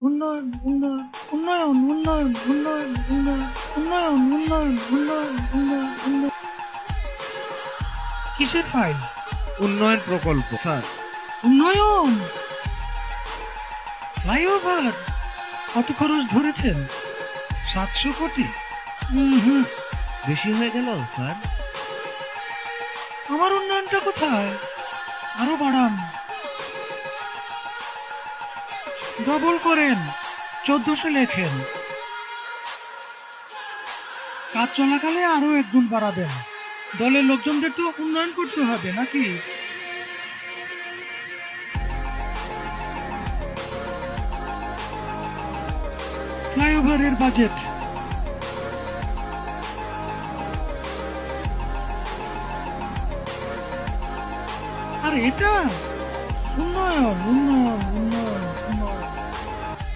উন্নয়ন উন্নয়ন উন্নয়ন উন্নয়ন উন্নয়ন উন্নয়ন উন্নয়ন উন্নয়ন উন্নয়ন উন্নয়ন উন্নয়ন। কিসের ফাইল? উন্নয়ন প্রকল্প স্যার। উন্নয়ন ফ্লাইওভার কত খরচ ধরেছেন? 700 কোটি? হুম, বেশি হয়ে গেল স্যার। আমার উন্নয়নটা কোথায়? আরো বাড়ান, ডবল করেন, 1400 লেখেন। কাজ চলাকালে আরো 1 গুণ বাড়াবেন। দলের লোকজনদের তো উন্নয়ন করতে হবে নাকি? ফ্লাইওভারের বাজেট আর এটা উন্নয়ন উন্নয়ন